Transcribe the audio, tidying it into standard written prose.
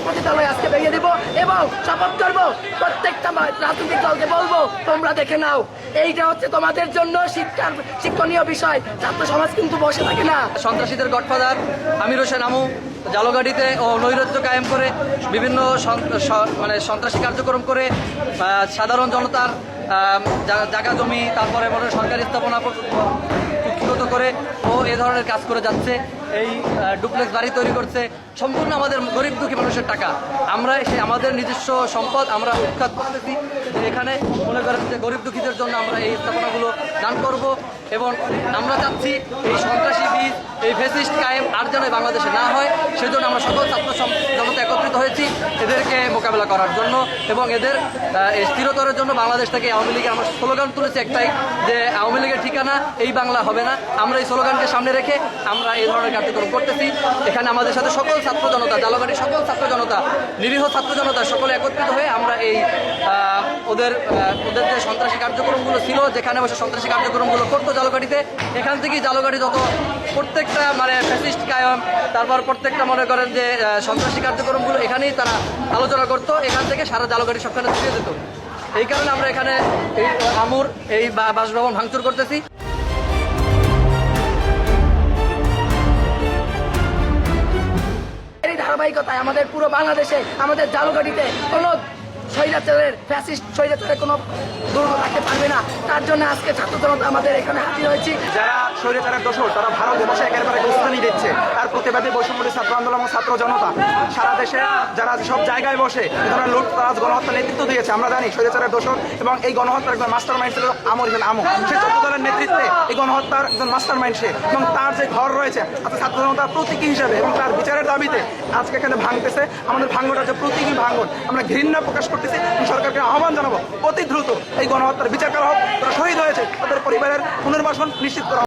পতিতালয় আজকে ভেঙে দিব এবং শপথ করব প্রত্যেকটা রাজনৈতিক দলকে বলবো তোমরা দেখে নাও, এইটা হচ্ছে তোমাদের জন্য শিক্ষণীয় বিষয়। ছাত্র সমাজ কিন্তু বসে থাকে না। সন্ত্রাসীদের গডফাদার আমির হোসেন আমু জালগাড়িতে ও নৈরাজ্য কায়েম করে বিভিন্ন মানে সন্ত্রাসী কার্যক্রম করে সাধারণ জনতার জায়গা জমি, তারপরে সরকারি স্থাপনা কুক্ষিগত করে ও এ ধরনের কাজ করে যাচ্ছে। এই ডুপ্লেক্স বাড়ি তৈরি করছে সম্পূর্ণ আমাদের গরিব দুঃখী মানুষের টাকা। আমরা আমাদের নিজস্ব সম্পদ আমরা উৎখাত করতেছি। এখানে মনে করেন যে গরিব দুঃখীদের জন্য আমরা এই স্থাপনাগুলো দান করব এবং আমরা চাচ্ছি এই সন্ত্রাসী বীজ, এই ফ্যাসিস্ট কায়েম আর যেন বাংলাদেশে না হয়, সেজন্য আমরা সকল ছাত্র জনতা একত্রিত হয়েছি এদেরকে মোকাবেলা করার জন্য এবং এদের স্থিরতরের জন্য। বাংলাদেশ থেকে আওয়ামী লীগের আমরা স্লোগান তুলেছি একটাই, যে আওয়ামী লীগের ঠিকানা এই বাংলা হবে না। আমরা এই স্লোগানকে সামনে রেখে আমরা এই ধরনের কার্যক্রম করতেছি। এখানে আমাদের সাথে সকল ছাত্র জনতা, জালগাড়ির সকল ছাত্র জনতা, নিরীহ ছাত্র জনতা সকলে একত্রিত হয়ে আমরা এই ওদের যে সন্ত্রাসী কার্যক্রমগুলো ছিল, যেখানে বসে সন্ত্রাসী কার্যক্রমগুলো করতো জালগাড়িতে, এখান থেকেই জালগাড়ি যত প্রত্যেকটা মানে ফ্যাসিস্ট কায়েম, তারপর প্রত্যেকটা মনে করেন যে সন্ত্রাসী কার্যক্রমগুলো এখানেই তারা আলোচনা করতো। এখান থেকে সারা জালগাড়ি সবখানে ছড়িয়ে যেত। এই কারণে আমরা এখানে এই আমুর এই বাসভবন ভাঙচুর করতেছি। ধারাবাহিকতায় আমাদের পুরো বাংলাদেশে আমাদের জালগাড়িতে কোনো স্বৈরাচারের ফ্যাসিস্ট স্বৈরাচারের কোনো দুর্গ থাকতে পারবে না। তার জন্য আজকে ছাত্র জনতা আমাদের এখানে হাজির হয়েছি। যারা স্বৈরাচারের দোষর তারা ভারতে বসে একেবারে উস্কানি দিচ্ছে, তার প্রতিবাদে বৈষম্য ছাত্র আন্দোলন এবং ছাত্র জনতা সারা দেশে যারা সব জায়গায় বসে এ ধরনের লুটতরাজ গণহত্যা নেতৃত্ব দিয়েছে। আমরা জানি স্বৈরাচারের দোষর এবং এই গণহত্যার একজন মাস্টার মাইন্ড ছিল আমর হোসেন আমু। সে চোদ্দ দলের নেতৃত্বে এই গণহত্যার একজন মাস্টার মাইন্ড সে, এবং তার যে ঘর রয়েছে আজকে ছাত্র জনতার প্রতীকী হিসেবে এবং তার বিচারের দাবিতে আজকে এখানে ভাঙতেছে। আমাদের ভাঙনটা যে প্রতীকী ভাঙন, আমরা ঘৃণা প্রকাশ করতেছি। সরকারকে আহ্বান জানাবো অতি দ্রুত এই গণহত্যার বিচার করা হোক। তারা শহীদ হয়েছে তাদের পরিবারের পুনর্বাসন নিশ্চিত করা।